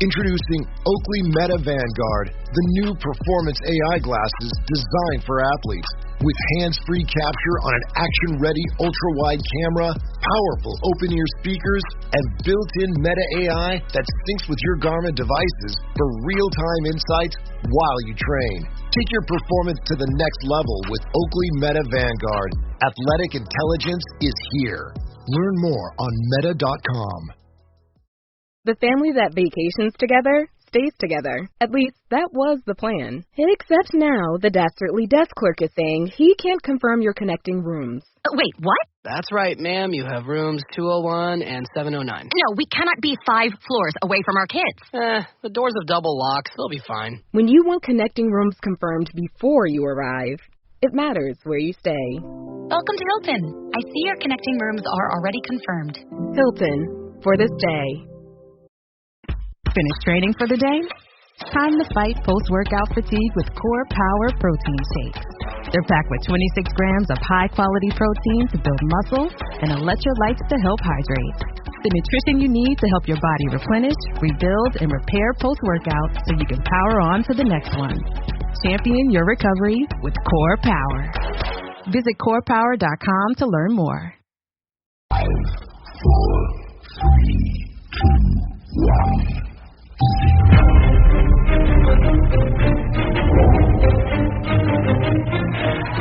Introducing Oakley Meta Vanguard, the new performance AI glasses designed for athletes. With hands-free capture on an action-ready ultra-wide camera, powerful open-ear speakers, and built-in Meta AI that syncs with your Garmin devices for real-time insights while you train. Take your performance to the next level with Oakley Meta Vanguard. Athletic intelligence is here. Learn more on meta.com. The family that vacations together stays together. At least, that was the plan. Except now, the dastardly desk clerk is saying he can't confirm your connecting rooms. Wait, what? That's right, ma'am. You have rooms 201 and 709. No, we cannot be 5 floors away from our kids. The doors have double locks. They'll be fine. When you want connecting rooms confirmed before you arrive, it matters where you stay. Welcome to Hilton. I see your connecting rooms are already confirmed. Hilton, for this day. Finished training for the day? Time to fight post-workout fatigue with Core Power Protein Shakes. They're packed with 26 grams of high-quality protein to build muscle and electrolytes to help hydrate. The nutrition you need to help your body replenish, rebuild, and repair post-workout so you can power on to the next one. Champion your recovery with Core Power. Visit corepower.com to learn more. 5, 4, 3, 2, 1.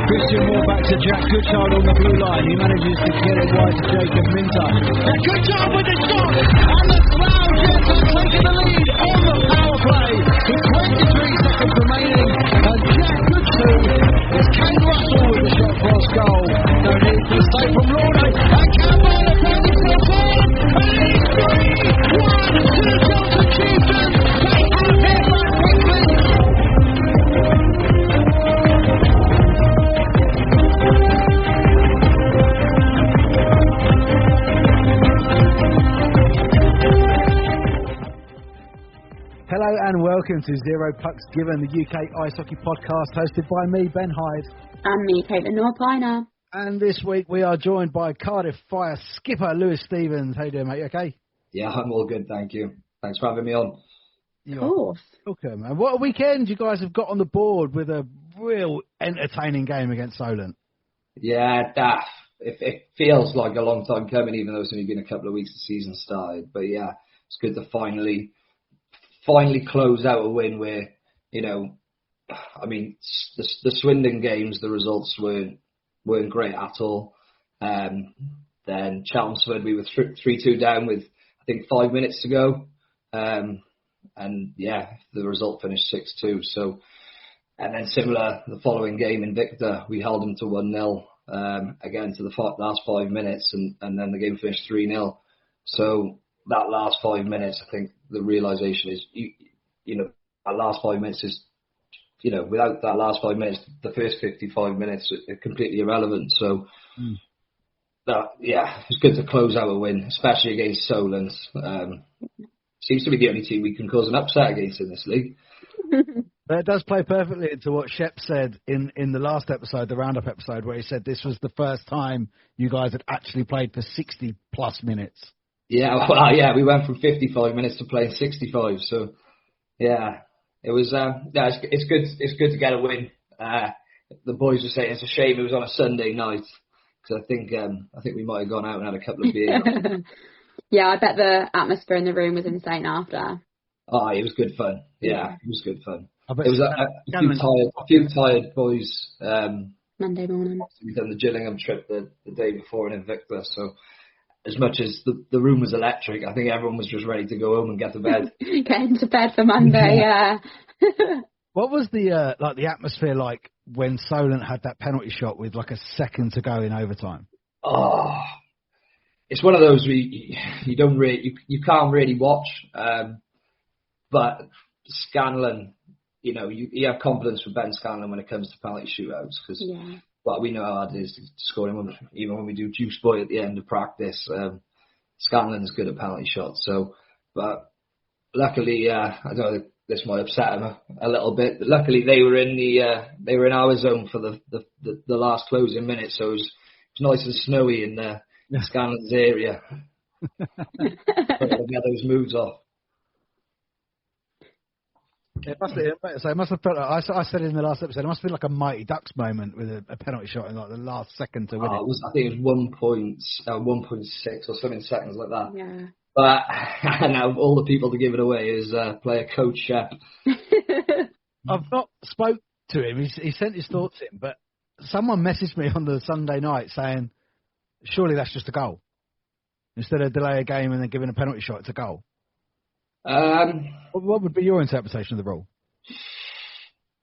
Christian Moore back to Jack Goodchild on the blue line. He manages to get it wide to Jacob Minter. And Goodchild with the shot! And the Slough Jets are taking the lead on the power play with 23 seconds remaining. And Jack Goodchild is Kane Russell with the shot cross goal. No need for the save from Lorne. And Campbell has found himself on. And it's 3-1 to the Johnson Chieftains. They have it back quickly. Hello and welcome to Zero Pucks Given, the UK Ice Hockey podcast hosted by me, Ben Hyde. And me, Caitlin Norpiner. And this week we are joined by Cardiff Fire skipper Lewis Stevens. How you doing, mate? You okay? Yeah, I'm all good, thank you. Thanks for having me on. Of course. Welcome. And what a weekend you guys have got on the board with a real entertaining game against Solent. Yeah, it feels like a long time coming, even though it's only been a couple of weeks the season started. But yeah, it's good to finally close out a win where, you know, I mean, the Swindon games, the results weren't great at all. Then Chelmsford, we were 3-2 down with, I think, 5 minutes to go. And yeah, the result finished 6-2. So, and then similar, the following game in Victor, we held them to 1-0, again to the last 5 minutes, and then the game finished 3-0. So that last 5 minutes, I think the realization is, you know, that last 5 minutes is, you know, without that last 5 minutes, the first 55 minutes are completely irrelevant. So, yeah, it's good to close out a win, especially against Solent. Seems to be the only team we can cause an upset against in this league. It does play perfectly into what Shep said in the last episode, the roundup episode, where he said this was the first time you guys had actually played for 60-plus minutes. Yeah, well, yeah, we went from 55 minutes to playing 65. So, yeah, it was. Yeah, it's good. It's good to get a win. The boys were saying it's a shame it was on a Sunday night, because I think we might have gone out and had a couple of beers. Yeah, I bet the atmosphere in the room was insane after. Oh, it was good fun. Yeah, it was good fun. I bet It was a few tired boys. Monday morning. We'd done the Gillingham trip the day before in Invicta, so as much as the room was electric, I think everyone was just ready to go home and get to bed. Get into bed for Monday, yeah. What was the the atmosphere like when Solent had that penalty shot with like a second to go in overtime? Oh, it's one of those you don't really you can't really watch, but Scanlon, you know, you have confidence with Ben Scanlon when it comes to penalty shootouts, because well, we know how hard it is to score him, even when we do juice boy at the end of practice. Scanlon's good at penalty shots, so but luckily, I don't know, this might upset him a little bit. But luckily, they were in our zone for the last closing minute, so it was nice and snowy in Scanlon's area. Get those moves off. It must have felt like, I said it in the last episode, it must have been like a Mighty Ducks moment with a penalty shot in like the last second to win it. I think it was 1.6 or something seconds like that. Yeah. But now all the people to give it away is player coach Shep. I've not spoke to him. He sent his thoughts in, but someone messaged me on the Sunday night saying, surely that's just a goal. Instead of delay a game and then giving a penalty shot, it's a goal. What would be your interpretation of the rule?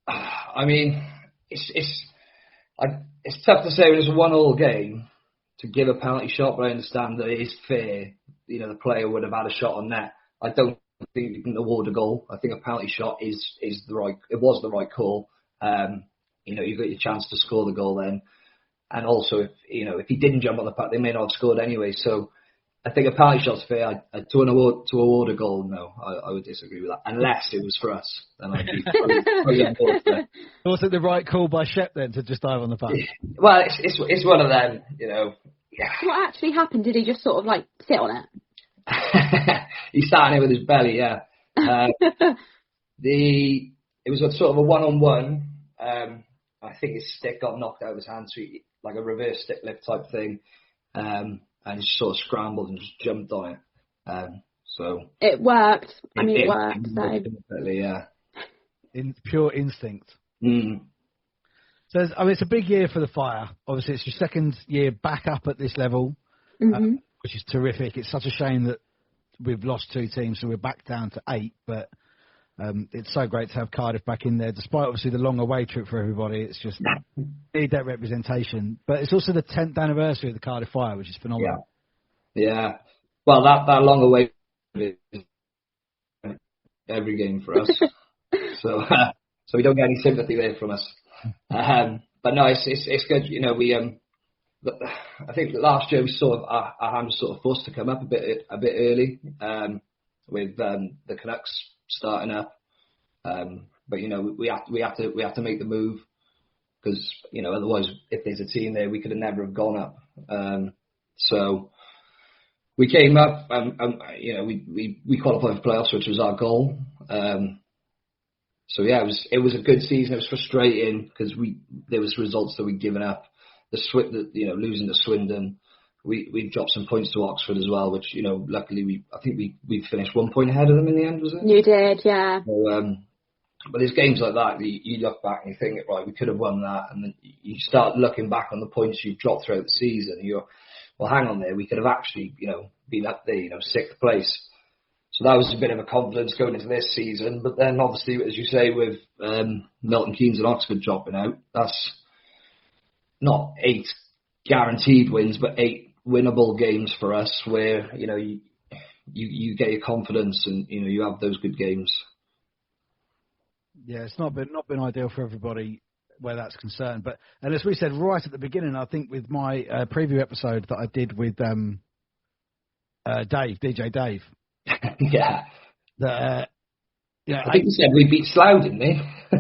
I mean, it's tough to say when it's a 1-1 game to give a penalty shot, but I understand that it is fair. You know, the player would have had a shot on net. I don't think you can award a goal. I think a penalty shot is the right. It was the right call. You know, you got your chance to score the goal then, and also if he didn't jump on the puck, they may not have scored anyway. So I think a penalty shot's fair. To award a goal, no, I would disagree with that. Unless it was for us, then I'd be pretty on board for it. Was it the right call by Shep then to just dive on the puck? Well, it's one of them, Yeah. What actually happened? Did he just sort of like sit on it? He sat in it with his belly, yeah. It was a sort of a 1-on-1. I think his stick got knocked out of his hand, so like a reverse stick lift type thing. And he just sort of scrambled and just jumped on it. So it worked. It worked. Definitely, yeah. In pure instinct. Mm. So it's a big year for the Fire. Obviously, it's your second year back up at this level, which is terrific. It's such a shame that we've lost 2 teams, so we're back down to 8. But it's so great to have Cardiff back in there, despite obviously the long away trip for everybody. It's just need that representation. But it's also the 10th anniversary of the Cardiff Fire, which is phenomenal. Yeah. Well, that long away is every game for us. so we don't get any sympathy there from us. But no, it's good. I think last year we sort of our hand was sort of forced to come up a bit early with the Canucks starting up. But we have to make the move because otherwise if there's a team there we could have never have gone up. So we came up and we qualified for playoffs, which was our goal. So yeah, it was a good season. It was frustrating because there was results that we'd given up. Losing to Swindon, we dropped some points to Oxford as well, which luckily I think we finished 1 point ahead of them in the end, was it? You did, yeah. So, but there's games like that you look back and you think, right, we could have won that, and then you start looking back on the points you've dropped throughout the season. And you're, well, hang on there, we could have actually been up there, 6th place. So that was a bit of a confidence going into this season. But then obviously, as you say, with Milton Keynes and Oxford dropping out, that's not 8 guaranteed wins, but 8 winnable games for us where, you get your confidence and, you have those good games. Yeah, it's not been ideal for everybody where that's concerned. And as we said right at the beginning, I think with my preview episode that I did with DJ Dave. Yeah. I think you said we beat Slough, didn't we? I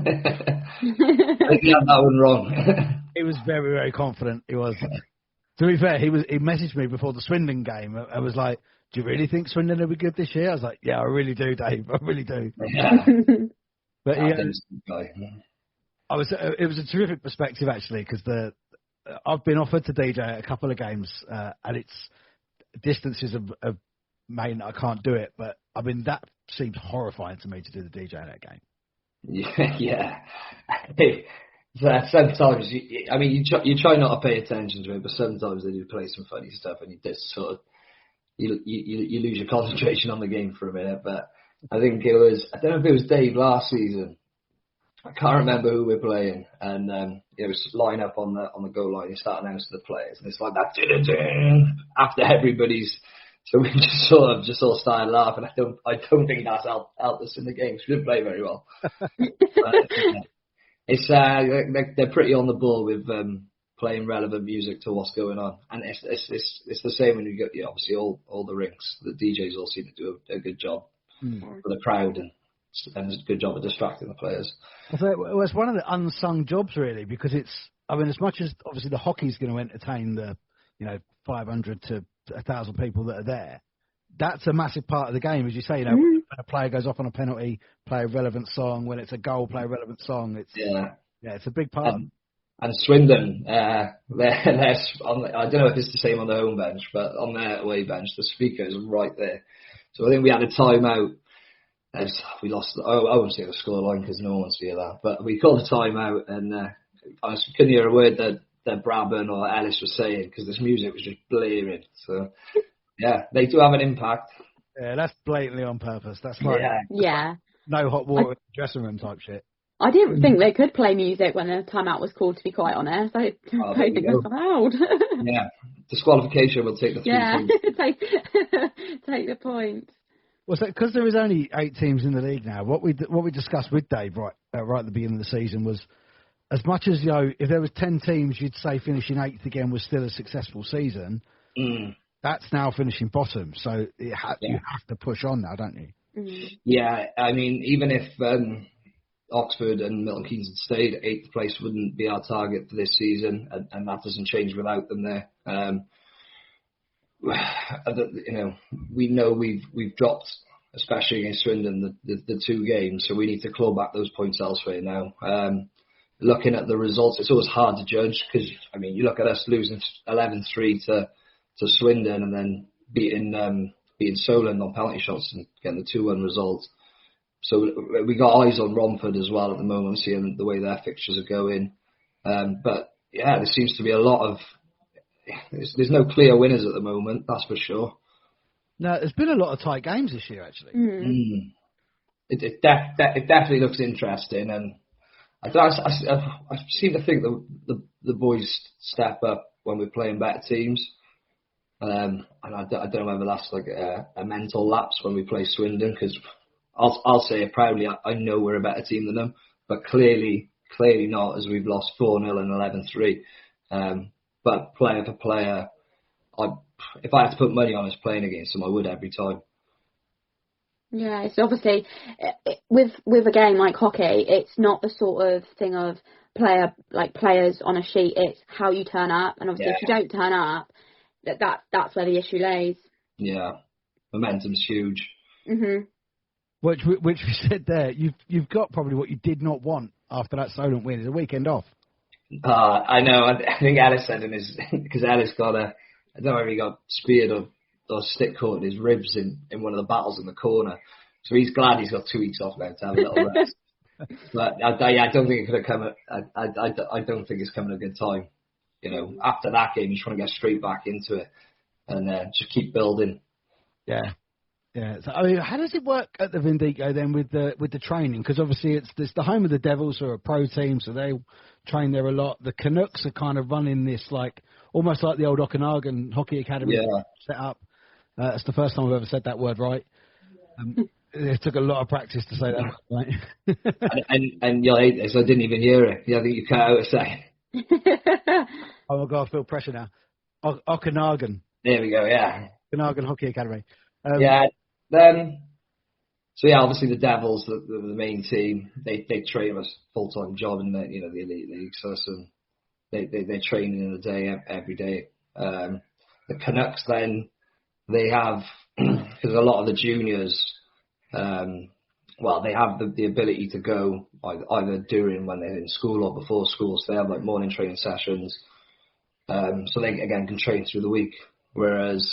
think you had that one wrong. He was very, very confident. He was. To be fair, he messaged me before the Swindon game. I was like, "Do you really think Swindon will be good this year?" I was like, "Yeah, I really do, Dave. I really do." Yeah. But it was a terrific perspective actually, because I've been offered to DJ a couple of games, and it's distances of made I can't do it. But I mean that seems horrifying to me to do the DJ in that game. Yeah. Sometimes, you try not to pay attention to it, but sometimes they do play some funny stuff, and you just sort of you lose your concentration on the game for a minute. But I think I don't know if it was Dave last season. I can't remember who we're playing, and it was line up on the goal line. You start announcing the players, and it's like that after everybody's. So we just all started laughing. I don't think that's helped us in the game. We didn't play very well. It's they're pretty on the ball with playing relevant music to what's going on, and it's the same when you get obviously all the rinks. The DJs all seem to do a good job for the crowd and it's a good job of distracting the players. Well, it's one of the unsung jobs really, because as much as obviously the hockey's going to entertain the 500 to 1,000 people that are there, that's a massive part of the game, as you say. When a player goes off on a penalty, play a relevant song. When it's a goal, play a relevant song. It's a big part. And Swindon, they're I don't know if it's the same on the home bench, but on their away bench, the speaker is right there. So I think we had a timeout. As we lost, I won't say the scoreline because no one wants to hear that, but we called a timeout, and I couldn't hear a word that Brabham or Ellis was saying because this music was just blaring. So yeah, they do have an impact. Yeah, that's blatantly on purpose. That's like no hot water in the dressing room type shit. I didn't think they could play music when a timeout was called, to be quite honest. I don't think that's allowed. Yeah, disqualification will take the 3 points. take the point. Well, so because there is only 8 teams in the league now, what we discussed with Dave right at the beginning of the season was, as much as if there was 10 teams, you'd say finishing 8th again was still a successful season. That's now finishing bottom, so you have to push on now, don't you? Yeah, I mean, even if Oxford and Milton Keynes had stayed, 8th place wouldn't be our target for this season, and that doesn't change without them there. We know we've dropped, especially against Swindon, the 2 games, so we need to claw back those points elsewhere now. Looking at the results, it's always hard to judge because, I mean, you look at us losing 11-3 to Swindon and then beating Solent on penalty shots and getting the 2-1 result. So we got eyes on Romford as well at the moment, seeing the way their fixtures are going. But yeah, there seems to be a lot of. There's no clear winners at the moment, that's for sure. No, there's been a lot of tight games this year, actually. It definitely looks interesting, and I seem to think the boys step up when we're playing better teams. And I don't know whether that's like a mental lapse when we play Swindon, because I'll say it proudly, I know we're a better team than them, but clearly not, as we've lost 4-0 and 11-3. But player for player, if I had to put money on us playing against them, I would every time. Yeah, it's obviously, with a game like hockey, it's not the sort of thing of players on a sheet, it's how you turn up, and obviously if you don't turn up, that's where the issue lays. Yeah, momentum's huge. Which we said there, you've got probably what you did not want after that Solent win, is a weekend off. I know. I think Ellis said because Ellis got I don't know if he got speared or stick caught in his ribs in one of the battles in the corner. So he's glad he's got 2 weeks off now to have a little rest. But I don't think it could have come. I don't think it's coming at a good time. After that game, you just want to get straight back into it and just keep building. Yeah. Yeah. So I mean, how does it work at the Vindico then with the training? Because obviously it's the home of the Devils, who are a pro team, so they train there a lot. The Canucks are kind of running this almost like the old Okanagan Hockey Academy set up. It's the first time I've ever said that word right. It took a lot of practice to say that right. and you'll hate this. I didn't even hear it. I think you cut out a second. Oh my God, I feel pressure now. Okanagan. There we go. Yeah. Okanagan Hockey Academy. So yeah, obviously the Devils, the main team, they train us full-time job in the elite league. So they train in the day every day. The Canucks then, they have, because a lot of the juniors, they have the ability to go either during when they're in school or before school. So they have like morning training sessions. So they again can train through the week. Whereas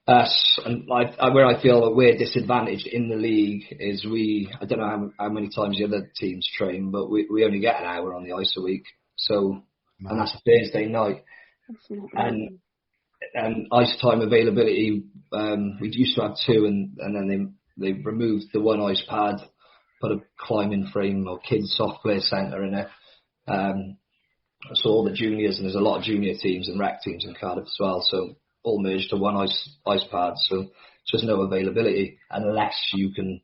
us, and where I feel that we're disadvantaged in the league is I don't know how many times the other teams train, but we only get an hour on the ice a week. So, and that's a Thursday night. And ice time availability, we used to have 2, and then they removed the 1 ice pad, put a climbing frame or kids soft play centre in it. So all the juniors, and there's a lot of junior teams and rec teams in Cardiff as well. So all merged to 1 ice pad. So just no availability unless you can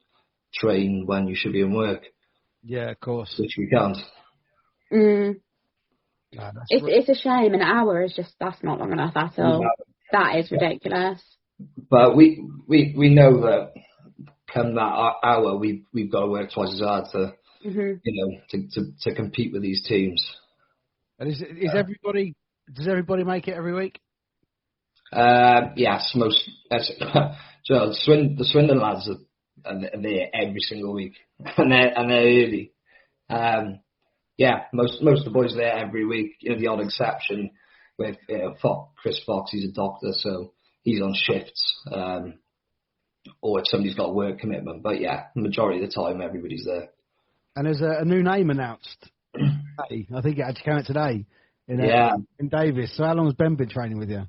train when you should be in work. Yeah, of course. Which we can't. God, it's a shame. An hour is that's not long enough at all. That is ridiculous. But we know that come that hour, we've got to work twice as hard to to compete with these teams. And is everybody? Does everybody make it every week? Yes, the Swindon lads and they're there every single week, and they're early. Most of the boys are there every week. The odd exception with Chris Fox, he's a doctor, so he's on shifts, or if somebody's got a work commitment. But the majority of the time, everybody's there. And there's a new name announced. I think it actually came out today in Davis. So how long has Ben been training with you?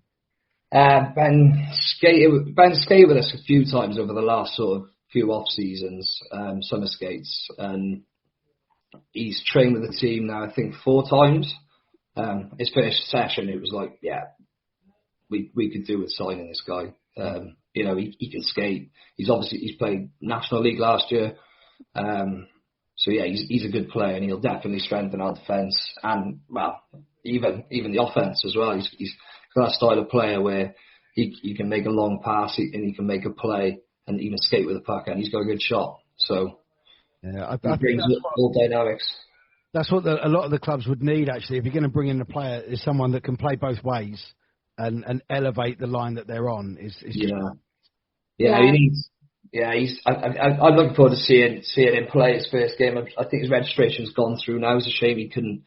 Ben skated with us a few times over the last sort of few off seasons, summer skates, and he's trained with the team now, I think 4 times. His first session, it was like, we could do with signing this guy. He can skate. He's played National League last year. He's a good player, and he'll definitely strengthen our defence and, even the offence as well. He's got that style of player where he can make a long pass and he can make a play and even skate with a puck, and he's got a good shot. So I he brings all dynamics. That's what a lot of the clubs would need, actually. If you're going to bring in a player, is someone that can play both ways and elevate the line that they're on. He needs. I'm looking forward to seeing him play his first game. I think his registration's gone through now. It's a shame he couldn't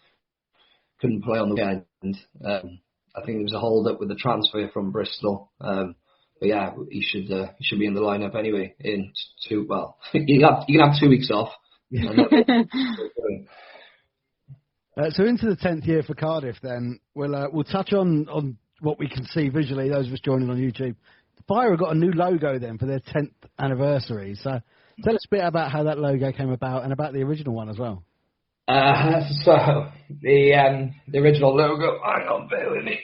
play on the weekend. I think there was a hold up with the transfer from Bristol. He should be in the lineup anyway. You can have 2 weeks off. So into the 10th year for Cardiff, then we'll touch on what we can see visually. Those of us joining on YouTube, Fire have got a new logo then for their 10th anniversary. So tell us a bit about how that logo came about and about the original one as well. So the original logo. Hang on, bear with me.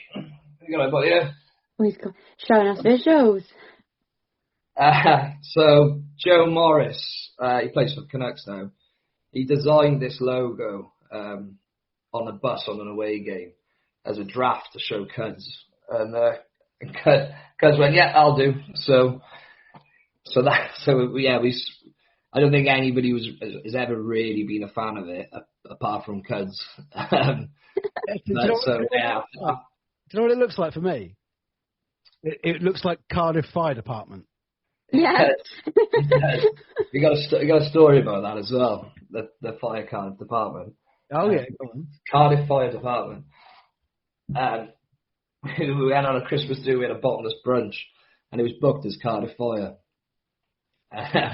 You got about here. He's showing us visuals. So Joe Morris, he plays for the Canucks now. He designed this logo on a bus on an away game as a draft to show Cuds, and Cuds went, "Yeah, I'll do." I don't think anybody has ever really been a fan of it apart from Cuds. Do you know what it looks like for me? It looks like Cardiff Fire Department. Yeah. You got a story about that as well. The fire Cardiff department. Oh yeah, go on. Cardiff Fire Department. We went on a Christmas do. We had a bottomless brunch, and it was booked as Cardiff Fire.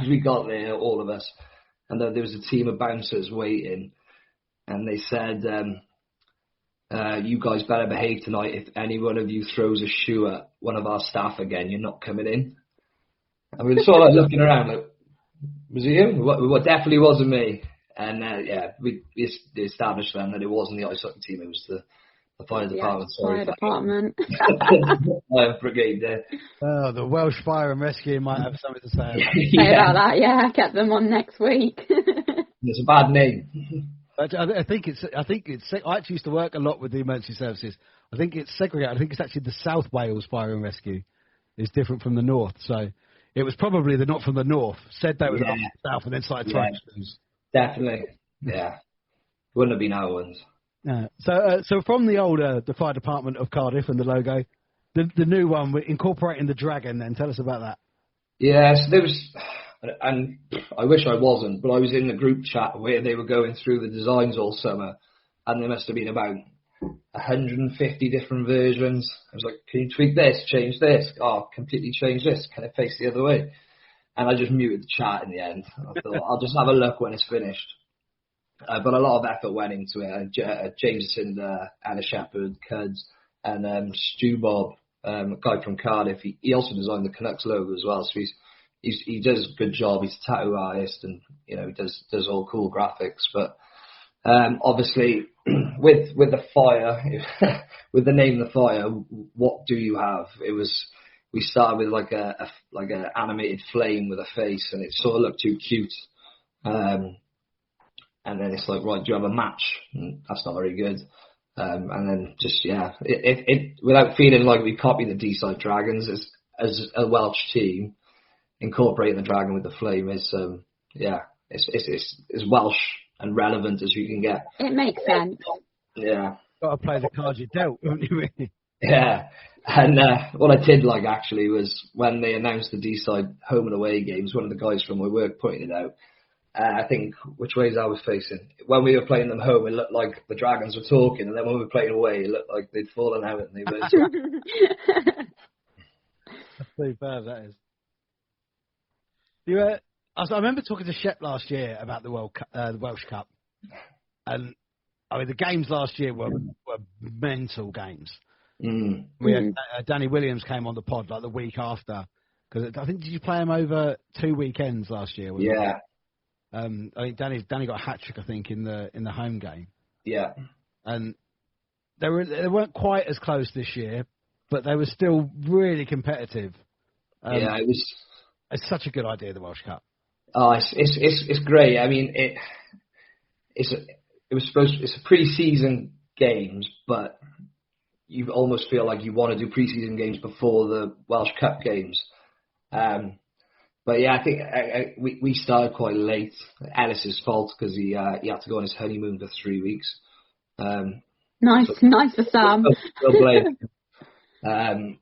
We got there, all of us, and there was a team of bouncers waiting, and they said, "You guys better behave tonight. If any one of you throws a shoe at one of our staff again, you're not coming in." And we were sort of looking around, like, was it you? What definitely wasn't me. And we established then that it wasn't the ice hockey team; it was the fire department. Fire department. Brigade there. Oh, the Welsh Fire and Rescue might have something to say about that. Say about that, yeah. Get them on next week. It's a bad name. I think it's. I actually used to work a lot with the emergency services. I think it's segregated. I think it's actually the South Wales Fire and Rescue is different from the North. So it was probably the not from the North. Said they were the South and then started throwing shoes. Definitely, yeah. Wouldn't have been our ones. So from the older the fire department of Cardiff and the logo, the new one, we're incorporating the dragon. Then tell us about that. Yes, there was, and I wish I wasn't, but I was in the group chat where they were going through the designs all summer, and there must have been about 150 different versions. I was like, "Can you tweak this? Change this? Oh, completely change this. Can it face the other way?" And I just muted the chat in the end. I thought, I'll just have a look when it's finished. But a lot of effort went into it. Jameson, Anna Shepherd, Cuds, and Stu Bob, a guy from Cardiff. He also designed the Canucks logo as well. So he does a good job. He's a tattoo artist, and he does all cool graphics. But obviously, with the fire, with the name of the fire, what do you have? We started with like a animated flame with a face, and it sort of looked too cute. And then it's like, right, do you have a match? And that's not very good. And then just, it without feeling like we copied the D-side Dragons as a Welsh team, incorporating the dragon with the flame is, it's Welsh and relevant as you can get. It makes sense. Yeah. Got to play the cards you dealt, haven't you? Yeah. And what I did like actually was when they announced the D-side home and away games, one of the guys from my work pointed it out. I think which ways I was facing. When we were playing them home, it looked like the Dragons were talking, and then when we were playing away, it looked like they'd fallen out and they were. That's superb, that is. I remember talking to Shep last year about the Welsh Cup, and I mean the games last year were mental games. We had Danny Williams came on the pod like the week after, because I think did you play him over 2 weekends last year? Yeah. I think Danny got a hat trick I think in the home game. Yeah. And they weren't quite as close this year, but they were still really competitive. Yeah, it's such a good idea, the Welsh Cup. Oh, it's great. I mean, it's a pre-season games, but you almost feel like you want to do pre-season games before the Welsh Cup games. But yeah, I think we started quite late. Ellis's fault because he had to go on his honeymoon for 3 weeks. Nice for Sam. We'll blame him.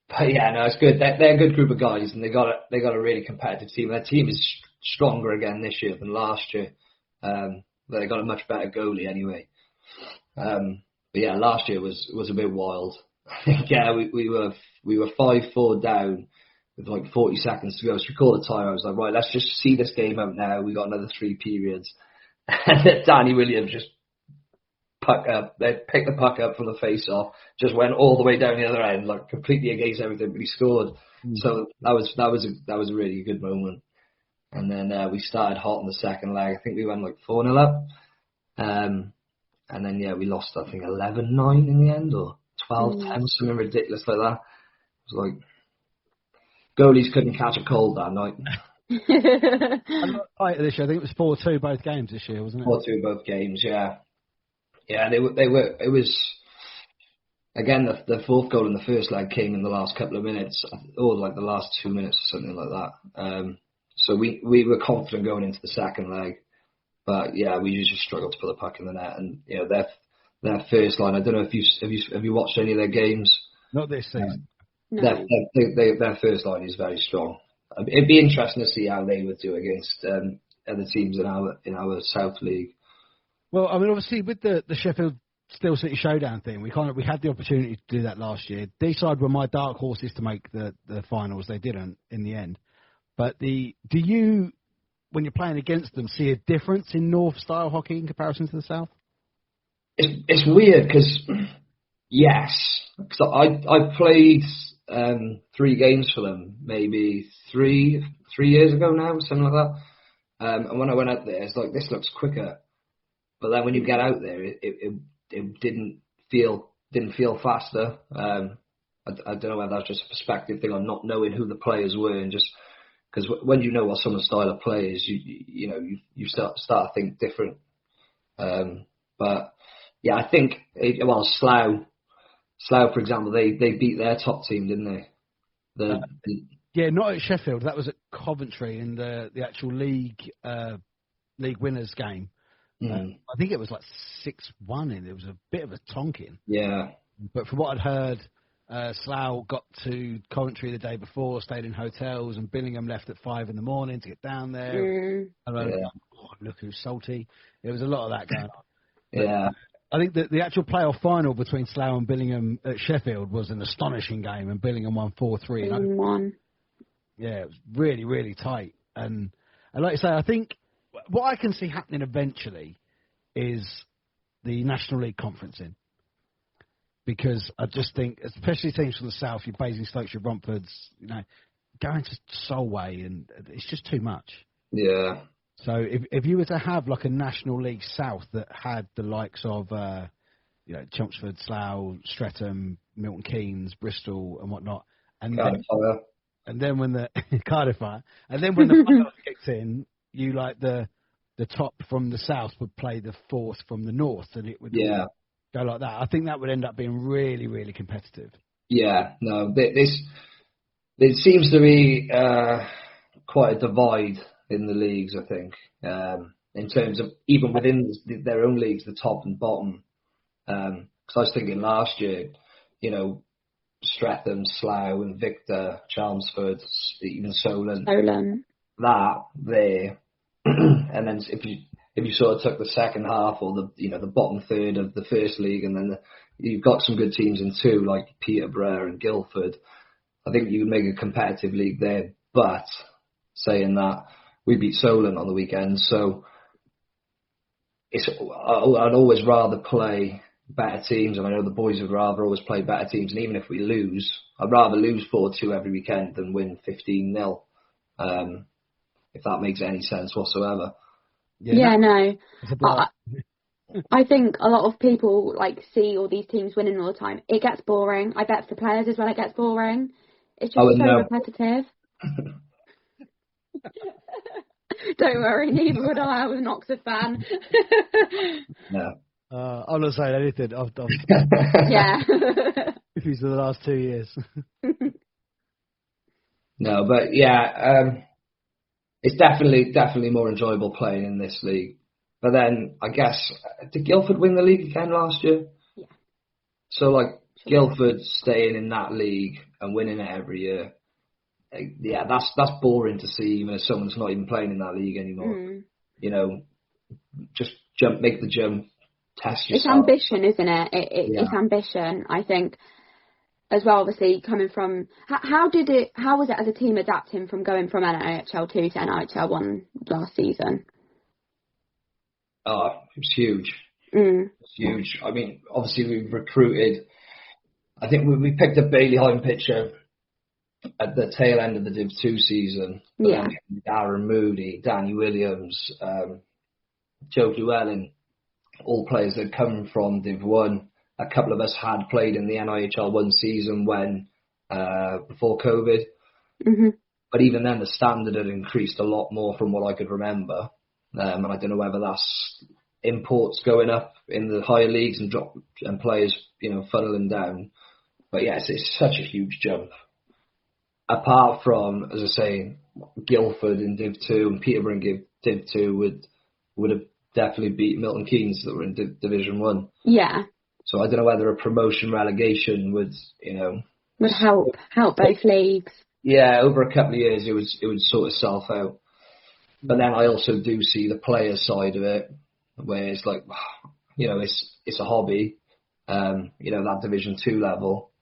But yeah, no, it's good. They're a good group of guys, and they got a really competitive team. Their team is stronger again this year than last year. They got a much better goalie anyway. But yeah, last year was a bit wild. I think we were 5-4 down with like 40 seconds to go. So we called a time. I was like, right, let's just see this game out now. We got another 3 periods, and Danny Williams just they picked the puck up from the face-off, just went all the way down the other end, like completely against everything, but he scored. So that was a really good moment. And then we started hot in the second leg. I think we went like 4-0 up. And then we lost I think 11-9 in the end, or 12-10, something ridiculous like that. It was like goalies couldn't catch a cold that night. This year, I think it was 4-2 both games this year, wasn't it? 4-2 both games, yeah. Yeah, they were. It was again the fourth goal in the first leg came in the last couple of minutes, or like the last 2 minutes or something like that. So we were confident going into the second leg, but yeah, we just struggled to put the puck in the net. And their first line. I don't know if you watched any of their games. Not this season. No. Their first line is very strong. It'd be interesting to see how they would do against other teams in our South League. Well, I mean, obviously with the Sheffield Steel City Showdown thing, we had the opportunity to do that last year. D-side were my dark horses to make the finals. They didn't in the end. But do you, when you're playing against them, see a difference in North style hockey in comparison to the South? It's weird because yes, because I played 3 games for them maybe 3 years ago now, something like that. And when I went out there, it's like this looks quicker. But then when you get out there, it didn't feel faster. I don't know whether that's just a perspective thing or not knowing who the players were, and just because when you know what someone's style of play is, you start to think different. But yeah, I think Slough, for example, they beat their top team, didn't they? Yeah, not at Sheffield. That was at Coventry in the actual league winners game. I think it was like 6-1, and it was a bit of a tonking. Yeah. But from what I'd heard, Slough got to Coventry the day before, stayed in hotels, and Billingham left at 5 a.m. to get down there. And I was like, oh, look who's salty. There was a lot of that going on. Yeah. I think that the actual playoff final between Slough and Billingham at Sheffield was an astonishing game, and Billingham won 4-3. Yeah, it was really, really tight. And like I say, I think what I can see happening eventually is the National League conferencing. Because I just think, especially teams from the South, your Basingstokes, your Romfords, going to Solway, and it's just too much. Yeah. So if you were to have like a National League South that had the likes of, Chelmsford, Slough, Streatham, Milton Keynes, Bristol, and whatnot, and then when the Cardiff Fire, and then when the playoff kicks in, you like the top from the South would play the fourth from the North, and it would go like that. I think that would end up being really, really competitive. Yeah, no, there seems to be quite a divide in the leagues, I think, in terms of even within their own leagues, the top and bottom. Because I was thinking last year, Streatham, Slough, Invicta, Chelmsford, even Solent. That there, and then if you sort of took the second half or the bottom third of the first league, and then you've got some good teams in two like Peterborough and Guildford, I think you would make a competitive league there. But saying that, we beat Solent on the weekend, so I'd always rather play better teams, and I know the boys would rather always play better teams. And even if we lose, I'd rather lose 4-2 every weekend than win 15-0. If that makes any sense whatsoever. Yeah, no. I think a lot of people see all these teams winning all the time. It gets boring. I bet for the players as well it gets boring. It's just repetitive. Don't worry, neither would I. I was an Oxford fan. No. I'm not saying anything. Yeah. These are the last 2 years. No, but yeah, it's definitely more enjoyable playing in this league. But then I guess, did Guildford win the league again last year? Yeah. So Guildford staying in that league and winning it every year. Yeah, that's boring to see, even if someone's not even playing in that league anymore. Just make the jump, test yourself. It's ambition, isn't it? It's ambition, I think, as well. Obviously, coming from how was it as a team adapting from going from NIHL 2 to NIHL 1 last season? Oh, it was huge. It's huge. I mean, obviously we've recruited. I think we picked up Bailey Hine-Pitcher at the tail end of the Div 2 season. Yeah. Darren Moody, Danny Williams, Joe Llewellyn, all players that come from Div 1. A couple of us had played in the NIHL 1 season before COVID. Mm-hmm. But even then, the standard had increased a lot more from what I could remember. And I don't know whether that's imports going up in the higher leagues and players, funneling down. But yes, it's such a huge jump. Apart from, as I say, Guildford in Div 2 and Peterborough in Div 2 would have definitely beat Milton Keynes that were in Division 1. Yeah. So I don't know whether a promotion relegation would help both leagues. Yeah, over a couple of years it would sort itself out. But then I also do see the player side of it, where it's it's a hobby. That Division 2 level.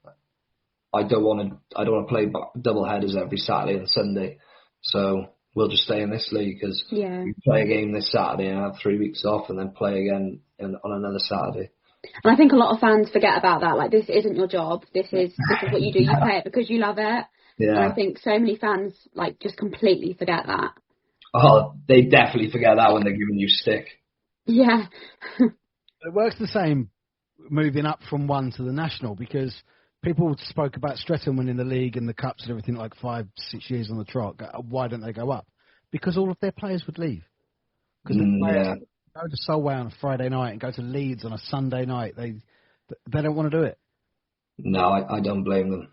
I don't want to play double headers every Saturday and Sunday, so we'll just stay in this league because we play a game this Saturday and have 3 weeks off, and then play again on another Saturday. And I think a lot of fans forget about that. This isn't your job. This is what you do. You play it because you love it. Yeah. And I think so many fans just completely forget that. Oh, they definitely forget that when they're giving you stick. Yeah. It works the same moving up from 1 to the national, because people spoke about Streatham winning the league and the cups and everything 5-6 years on the trot. Why don't they go up? Because all of their players would leave. Because the players go to Solway on a Friday night and go to Leeds on a Sunday night. They don't want to do it. No, I don't blame them.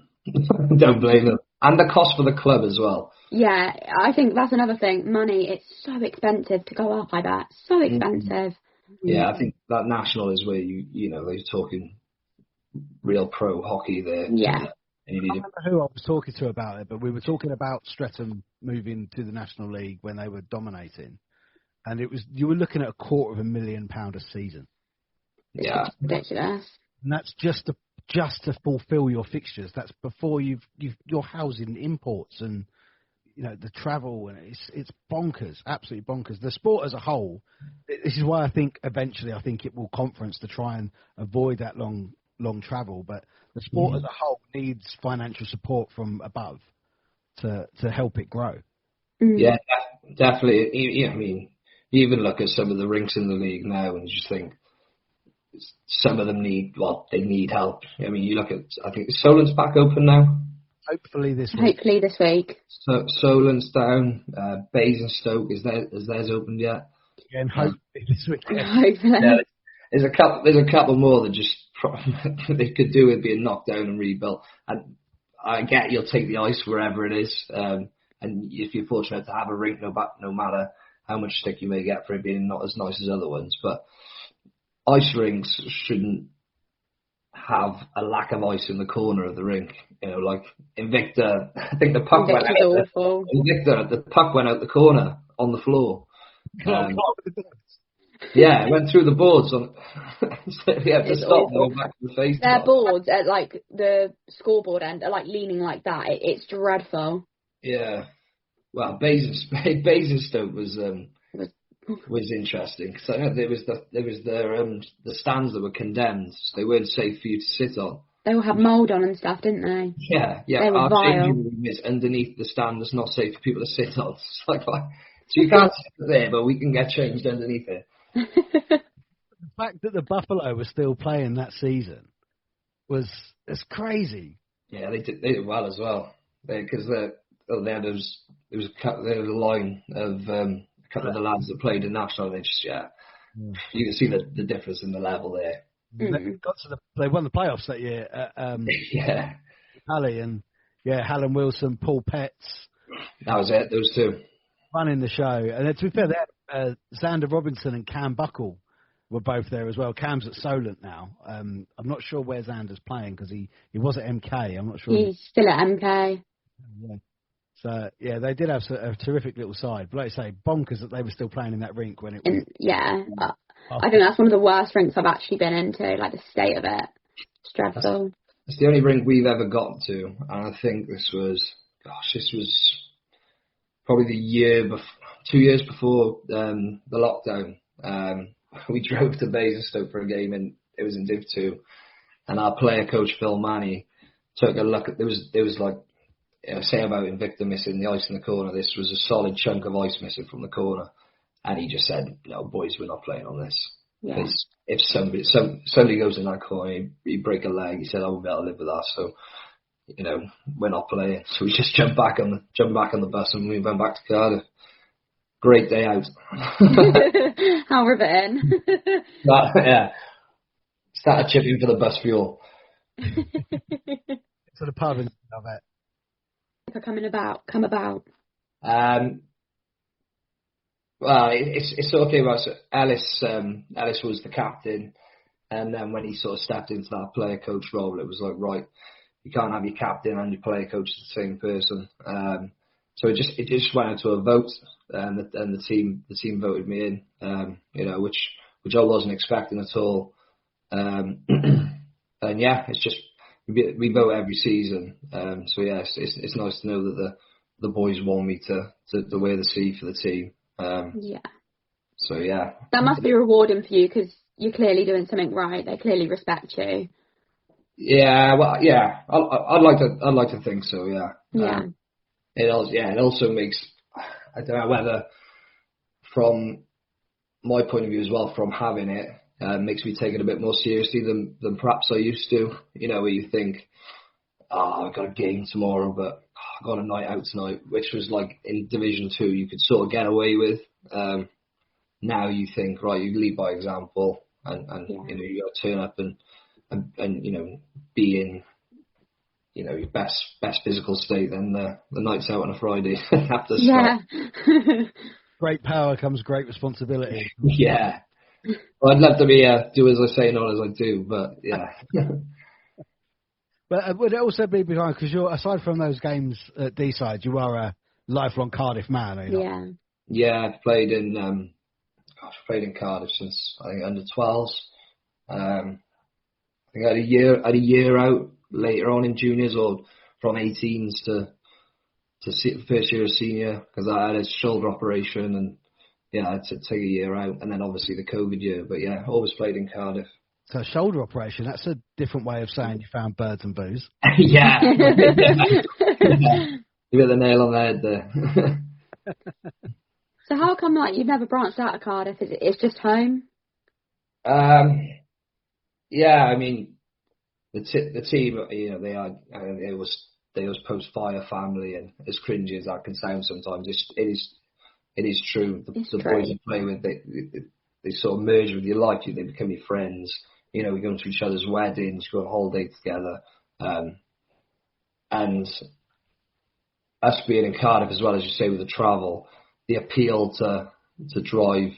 Don't blame them. And the cost for the club as well. Yeah, I think that's another thing. Money, it's so expensive to go up, I bet. So expensive. Yeah, I think that national is where they're talking real pro hockey there. Yeah. I don't remember who I was talking to about it, but we were talking about Streatham moving to the National League when they were dominating. And you were looking at £250,000 a season. Yeah. It's ridiculous. And that's just to fulfil your fixtures. That's before your housing, imports, and the travel, and it's bonkers, absolutely bonkers. The sport as a whole. This is why I think eventually it will conference to try and avoid that long travel. But the sport as a whole needs financial support from above to help it grow. Yeah, definitely. You even look at some of the rinks in the league now, and you just think some of them need help. You look at, I think Solent's back open now. Hopefully this week. So Solent's down. Basingstoke, is theirs opened yet? Yeah, and hopefully this week. Hopefully. There's a couple more that just they could do with being knocked down and rebuilt. And I get you'll take the ice wherever it is, and if you're fortunate to have a rink, no matter how much stick you may get for it being not as nice as other ones, but ice rinks shouldn't have a lack of ice in the corner of the rink. You know, like Invicta, I think the puck went out. Invicta, the puck went out the corner on the floor. Yeah, it went through the boards. So we had to stop and go back to the face. Their boards at like the scoreboard end are like leaning like that. It's dreadful. Yeah. Well, Basingstoke was interesting because I know there was the stands that were condemned. So they weren't safe for you to sit on. They all had mould on and stuff, didn't they? Yeah. They were Our vile. changing room is underneath the stand that's not safe for people to sit on. It's like, so you can't sit there, but we can get changed underneath it. The fact that the Buffalo were still playing that season it's crazy. Yeah, they did well as well because there was a line of a couple of the lads that played in national. They just you can see the difference in the level there. They won the playoffs that year. Halley and Hallam Wilson, Paul Petts. That was it. Those two running the show. And to be fair, Xander Robinson and Cam Buckle were both there as well. Cam's at Solent now. I'm not sure where Xander's playing because he was at MK. I'm not sure. He's still at MK. Yeah. So, they did have a terrific little side. But like I say, bonkers that they were still playing in that rink when it was... I think that's one of the worst rinks I've actually been into, like the state of it. It's dreadful. It's the only rink we've ever got to. And I think this was probably the year before, 2 years before the lockdown. We drove to Basingstoke for a game, and it was in Div 2. And our player coach, Phil Manny, took a look at... There was like... say about Invicta missing the ice in the corner. This was a solid chunk of ice missing from the corner. And he just said, no, boys, we're not playing on this. Yeah. If somebody goes in that corner, you break a leg, he said, I won't be able to live with that. So, we're not playing. So we just jumped back on the bus and we went back to Cardiff. Great day out. How riveting. Started chipping for the bus fuel. To the pub and stuff like that. Come about. Well, it's okay. Right, so Ellis was the captain, and then when he sort of stepped into that player coach role, it was like, right, you can't have your captain and your player coach the same person. So it just went into a vote, and the team voted me in, which I wasn't expecting at all. And it's just we vote every season. It's nice to know that the boys want me to wear the C for the team. So that must be rewarding for you because you're clearly doing something right. They clearly respect you. Yeah, well, yeah. I'd like to think so. Yeah. It also makes, I don't know whether from my point of view as well, from having it, makes me take it a bit more seriously than perhaps I used to. Where you think, I've got a game tomorrow, but I've got a night out tonight, which was like in Division 2 you could sort of get away with. Now you think, right, you lead by example, and you got to turn up and be in your best physical state than the nights out on a Friday after start. Great power comes great responsibility. Yeah. Well, I'd love to be do as I say, not as I do, but yeah. But would it also be behind, because you're, aside from those games at D-side, you are a lifelong Cardiff man, are you not? Yeah, I've played in Cardiff since I think under 12s. I think I had a year out later on in juniors, or from 18s to first year of senior, because I had a shoulder operation and I had to take a year out, and then obviously the COVID year. But always played in Cardiff. So shoulder operation, that's a different way of saying you found birds and booze. Yeah. You hit the nail on the head there. So how come you've never branched out of Cardiff? It's just home? Yeah, I mean, the team, they always post fire family, and as cringy as that can sound sometimes, it is true. The boys you play with, they sort of merge with your life. They become your friends. We go to each other's weddings, go on holiday together. And us being in Cardiff as well, as you say, with the travel, the appeal to drive,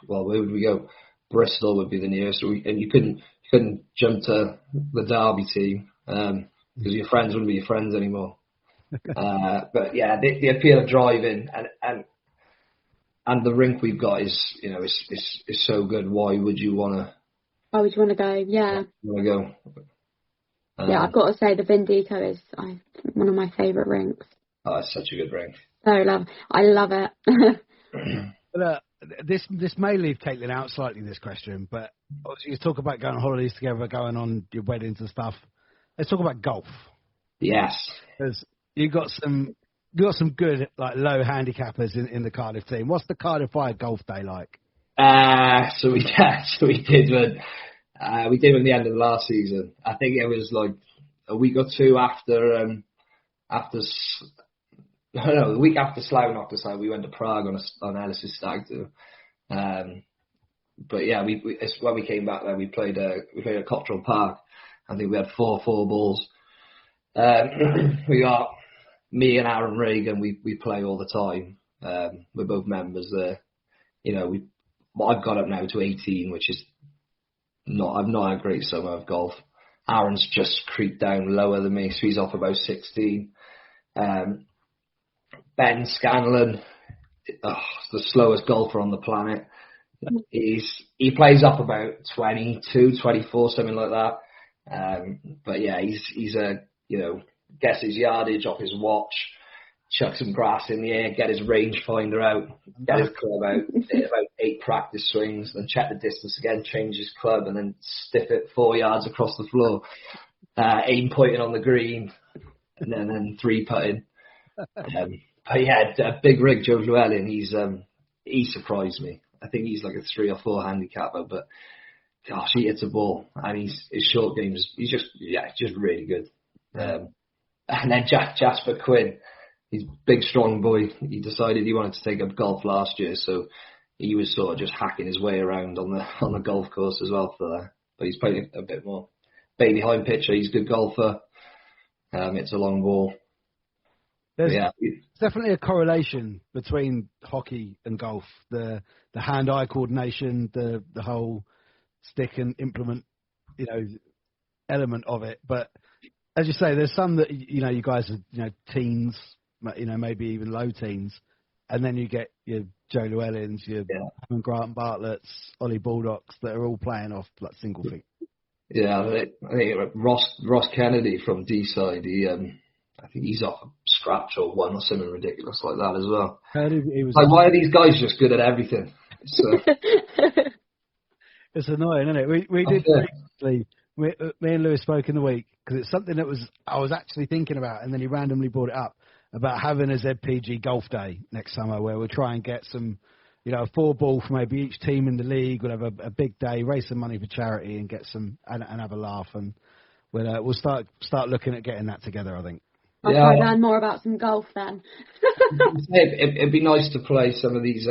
well, where would we go? Bristol would be the nearest. And you couldn't couldn't jump to the Derby team because your friends wouldn't be your friends anymore. But yeah, the appeal of driving and the rink we've got is so good. Why would you want to? Why would you want to go? Yeah. Want to go? Yeah, I've got to say the Vindico is one of my favourite rinks. Oh, it's such a good rink. I love it. But, this may leave Caitlin out slightly, this question, but obviously you talk about going on holidays together, going on your weddings and stuff. Let's talk about golf. Yes. Because you got some good like low handicappers in the Cardiff team. What's the Cardiff Fire golf day like? So we did when the end of the last season. I think it was like a week or two after the week after Slough knocked us out, we went to Prague on Ellis's stag do. But yeah, when we came back there, we played at Cottrell Park. I think we had four balls. We got me and Aaron Reagan. We play all the time. We're both members there. I've got up now to 18, which is I've not had a great summer of golf. Aaron's just creeped down lower than me, so he's off about 16. Ben Scanlon, the slowest golfer on the planet. He plays up about 22, 24, something like that. But yeah, he's gets his yardage off his watch, chuck some grass in the air, get his rangefinder out, get his club out, hit about 8 practice swings, then check the distance again, change his club, and then stiff it 4 yards across the floor. Aim pointing on the green, and then 3 putting. But yeah, a big rig, Joe Llewellyn, he surprised me. I think he's like a 3 or 4 handicapper, but gosh, he hits a ball, and his short games, he's just really good. And then Jasper Quinn, he's a big, strong boy. He decided he wanted to take up golf last year, so he was sort of just hacking his way around on the golf course as well for that. But he's playing a bit more. Bailey Hine pitcher, he's a good golfer. It's a long ball. There's definitely a correlation between hockey and golf. The hand-eye coordination, the whole stick and implement, element of it. But as you say, there's some that you guys are teens, maybe even low teens, and then you get your Joe Llewellyns, your Grant Bartlett's, Ollie Baldocks that are all playing off like single feet. Yeah, I think Ross Kennedy from D-side, I think he's off a scratch or one or something ridiculous like that as well. He was why are these guys just good at everything? It's annoying, isn't it? We did recently. Me and Lewis spoke in the week because it's something that I was actually thinking about, and then he randomly brought it up about having a ZPG golf day next summer where we'll try and get some, a 4-ball for maybe each team in the league. We'll have a big day, raise some money for charity, and get some and have a laugh. And we'll start looking at getting that together, I think. I'll try to learn more about some golf then. It'd be nice to play some of these.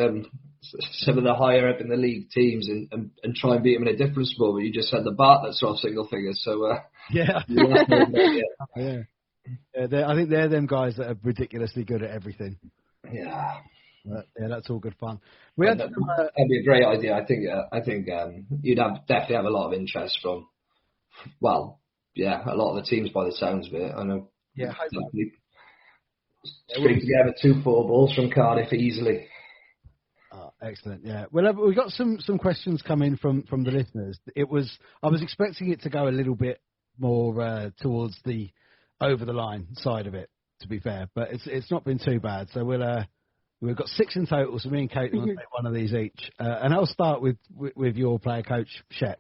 Some of the higher up in the league teams and try and beat them in a different sport. But you just said the Bartletts are off single figures, so yeah. I think they're them guys that are ridiculously good at everything. Yeah, that's all good fun. That'd be a great idea. I think you'd definitely have a lot of interest from, a lot of the teams by the sounds of it. I know. Yeah, string together 2 4-balls from Cardiff easily. Excellent, yeah. Well, we've got some questions coming from the listeners. I was expecting it to go a little bit more towards the over the line side of it, to be fair, but it's not been too bad. So we've got 6 in total. So me and Kate will take one of these each, and I'll start with your player coach Shep.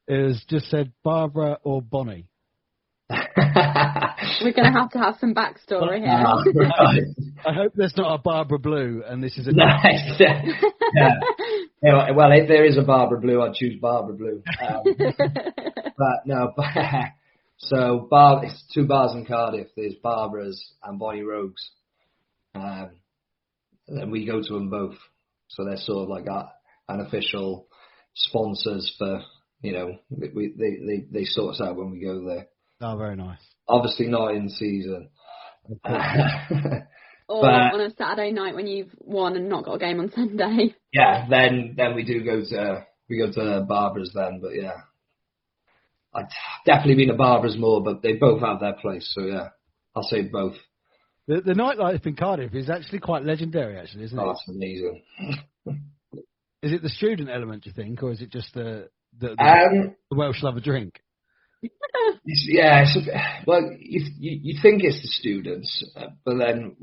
It has just said Barbara or Bonnie. We're going to have some backstory here. I hope there's not a Barbara Blue, and this is a... Well, if there is a Barbara Blue, I'd choose Barbara Blue. But no, so it's 2 bars in Cardiff. There's Barbara's and Bonnie Rogues. And we go to them both. So they're sort of like unofficial sponsors for, they sort us out when we go there. Oh, very nice. Obviously not in season. Or on a Saturday night when you've won and not got a game on Sunday. Yeah, then we do go to Barbara's then, but yeah. I'd definitely been to Barbara's more, but they both have their place. So yeah, I'll say both. The nightlife in Cardiff is actually quite legendary, actually, isn't it? Oh, that's amazing. Is it the student element, do you think, or is it just the Welsh love a drink? Yeah, well, you think it's the students, but then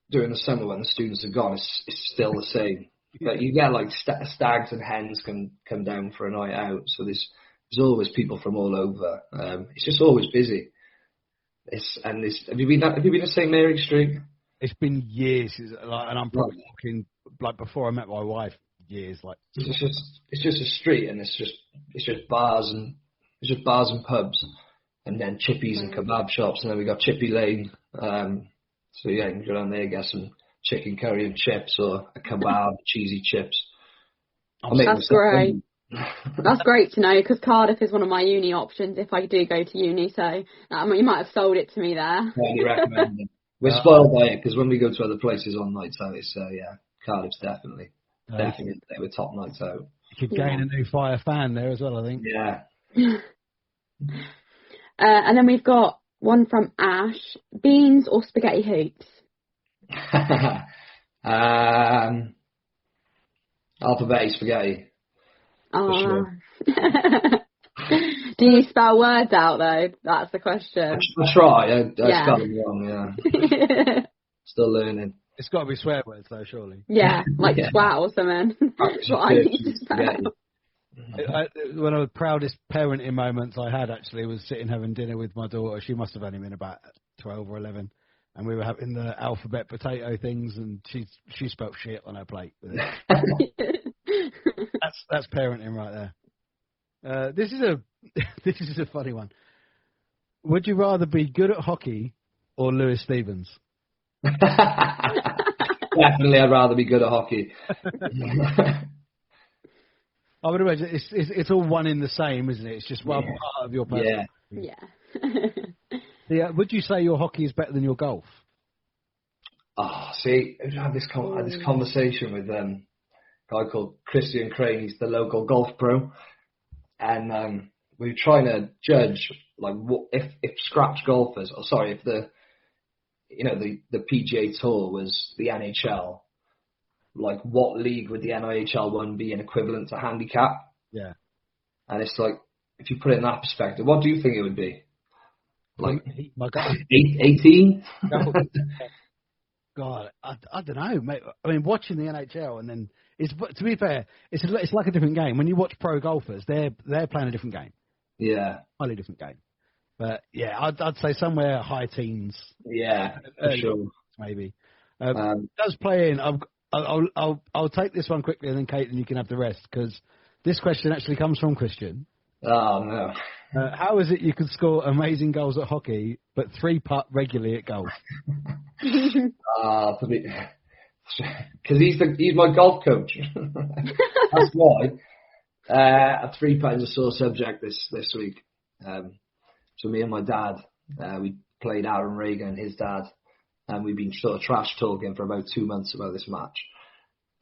during the summer when the students are gone, it's still the same. But you get like stags and hens come down for a night out, so there's always people from all over. It's just always busy. Have you been to St Mary Street? It's been years, and I'm probably talking like before I met my wife. Years, like it's just a street, and it's just bars and pubs, and then chippies and kebab shops, and then we got Chippy Lane. So yeah, you can go down there, get some chicken curry and chips, or a kebab, cheesy chips. That's great. That's great to know, because Cardiff is one of my uni options if I do go to uni. So you might have sold it to me there. Highly recommend it. We're spoiled by it because when we go to other places on nights out, it's Cardiff's definitely they were top nights out. You could gain a new Fire fan there as well, I think. Yeah. And then we've got one from Ash: beans or spaghetti hoops? Alphabet spaghetti. Oh. Sure. Do you spell words out though? That's the question. I try. I spell them wrong. Yeah. Still learning. It's got to be swear words though, surely. Yeah, like twat or something. That's what I need to spell. One of the proudest parenting moments I had actually was sitting having dinner with my daughter. She must have only been about 12 or 11, and we were having the alphabet potato things, and she spelt shit on her plate. That's parenting right there. This is a funny one. Would you rather be good at hockey or Lewis Stevens? Definitely, I'd rather be good at hockey. I would imagine it's all one in the same, isn't it? It's just one part of your personality. Yeah. Would you say your hockey is better than your golf? Oh, see, I had this conversation with a guy called Christian Crane. He's the local golf pro, and we were trying to judge like what if scratch golfers, if the PGA Tour was the NHL, like what league would the NHL one be an equivalent to handicap? Yeah. And it's like, if you put it in that perspective, what do you think it would be? Like 18? God, I don't know, mate. I mean, watching the NHL and then to be fair, it's like a different game. When you watch pro golfers, they're playing a different game. Yeah. Highly different game. But yeah, I'd say somewhere high teens. Yeah, for sure. Maybe. Does play in. I'll take this one quickly, and then Kate, and you can have the rest, because this question actually comes from Christian. Oh no! How is it you can score amazing goals at hockey but 3-putt regularly at golf? Because he's my golf coach. That's why. A 3-putt is a sore subject this week. So me and my dad, we played Aaron Reagan and his dad, and we've been sort of trash talking for about 2 months about this match.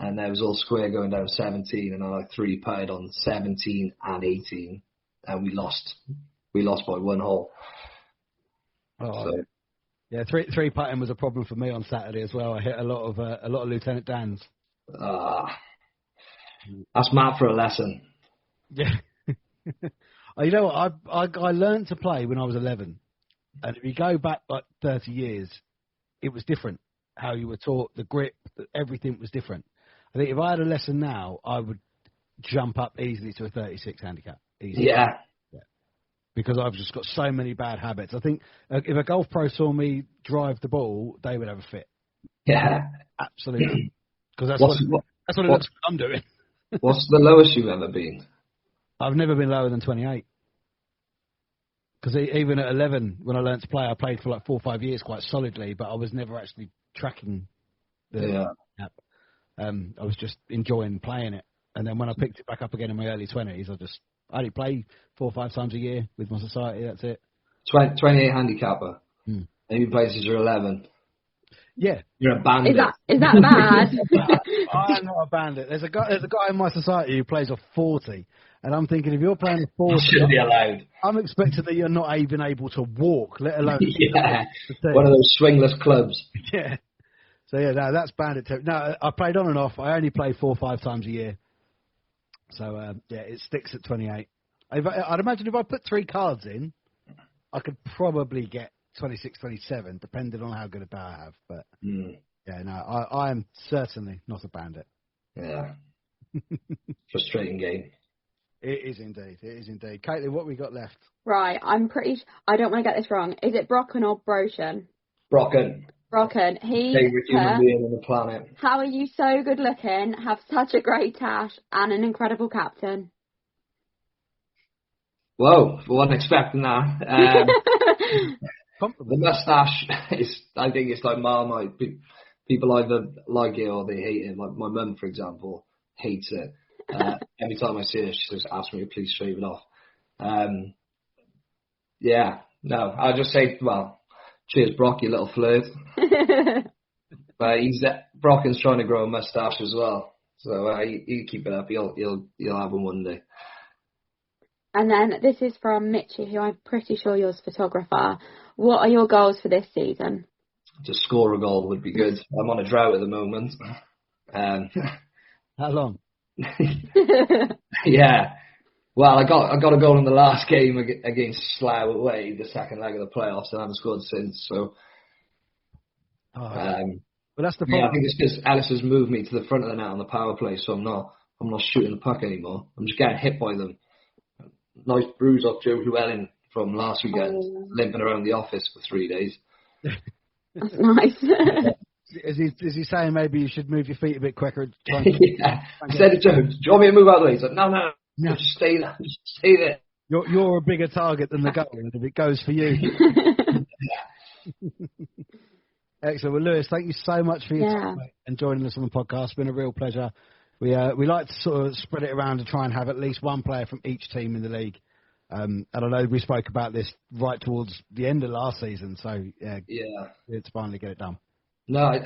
And it was all square going down 17, and I 3-putted on 17 and 18, and we lost by 1 hole. Oh, so. Yeah, 3-putting was a problem for me on Saturday as well. I hit a lot of Lieutenant Dan's. That's mad for a lesson. Yeah. You know what? I learned to play when I was 11, and if you go back like 30 years, it was different. How you were taught, the grip, everything was different. I think if I had a lesson now, I would jump up easily to a 36 handicap. Easily. Yeah. Because I've just got so many bad habits. I think if a golf pro saw me drive the ball, they would have a fit. Yeah. Absolutely. Because that's what it looks like I'm doing. What's the lowest you've ever been? I've never been lower than 28. Because even at 11, when I learned to play, I played for like 4 or 5 years quite solidly, but I was never actually tracking the app. I was just enjoying playing it. And then when I picked it back up again in my early 20s, I only play 4 or 5 times a year with my society, that's it. 28 handicapper. And you've been playing since you're 11. Yeah. You're a bandit. Is that bad? I'm not a bandit. There's a guy in my society who plays off 40, And I'm thinking, if you're playing the forward, shouldn't be allowed. I'm expecting that you're not even able to walk, let alone one of those swingless clubs. Yeah. So yeah, no, that's bandit too. No, I played on and off. I only play 4 or 5 times a year. So yeah, it sticks at 28. I'd imagine if I put 3 cards in, I could probably get 26, 27, depending on how good a power I have. But yeah, no, I am certainly not a bandit. Yeah. Frustrating game. It is indeed. It is indeed. Caitlin, what we got left? Right, I don't want to get this wrong. Is it Brocken or Broshan? Brocken. Brocken. Favorite human being on the planet. How are you so good looking, have such a great tash, and an incredible captain? Whoa, I wasn't expecting that. The moustache is, I think it's like Marmite. People either like it or they hate it. Like my mum, for example, hates it. Every time I see her, she says, ask me to please shave it off. Yeah, no, I'll just say, well, cheers, Brock, you little flirt. But Brocken's trying to grow a moustache as well. So you keep it up. You'll have him one day. And then this is from Mitchie, who I'm pretty sure you're a photographer. What are your goals for this season? To score a goal would be good. I'm on a drought at the moment. How long? Yeah. Well, I got a goal in the last game against Slough away, the second leg of the playoffs, and I haven't scored since. So, well, that's the problem. Yeah, I think it's because Ellis has moved me to the front of the net on the power play, so I'm not shooting the puck anymore. I'm just getting hit by them. Nice bruise off Joe Llewellyn from last weekend, limping around the office for 3 days. That's nice. Is he saying maybe you should move your feet a bit quicker? Yeah. I said to Joe, do you want me to move out of the way? He's like, no. Just stay there. Just stay there. You're a bigger target than the goal, and if it goes for you. Excellent. Well, Lewis, thank you so much for your time and joining us on the podcast. It's been a real pleasure. We like to sort of spread it around and try and have at least one player from each team in the league. And I know we spoke about this right towards the end of last season, so it's finally get it done. No, I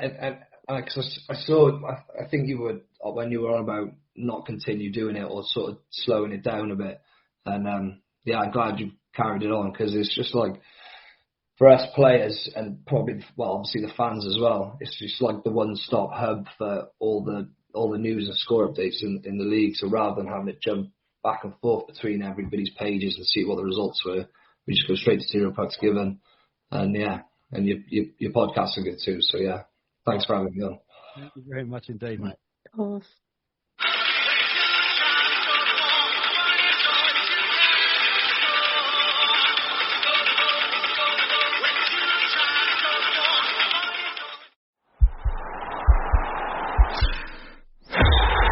think you would, when you were on about not continue doing it or sort of slowing it down a bit. And I'm glad you carried it on, because it's just like, for us players and probably, well, obviously the fans as well, it's just like the one-stop hub for all the news and score updates in the league. So rather than having to jump back and forth between everybody's pages and see what the results were, we just go straight to Zero Pucks Given. And and your podcasts are good too. So thanks for having me on. Thank you very much indeed, mate. Of course.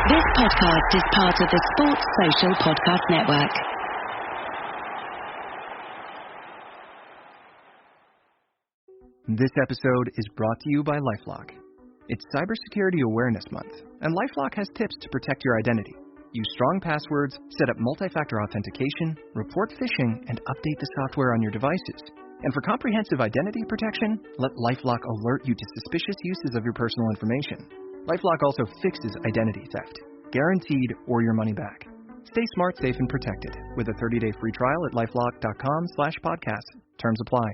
This podcast is part of the Sports Social Podcast Network. This episode is brought to you by LifeLock. It's Cybersecurity Awareness Month, and LifeLock has tips to protect your identity. Use strong passwords, set up multi-factor authentication, report phishing, and update the software on your devices. And for comprehensive identity protection, let LifeLock alert you to suspicious uses of your personal information. LifeLock also fixes identity theft, guaranteed or your money back. Stay smart, safe, and protected with a 30-day free trial at LifeLock.com/podcast. Terms apply.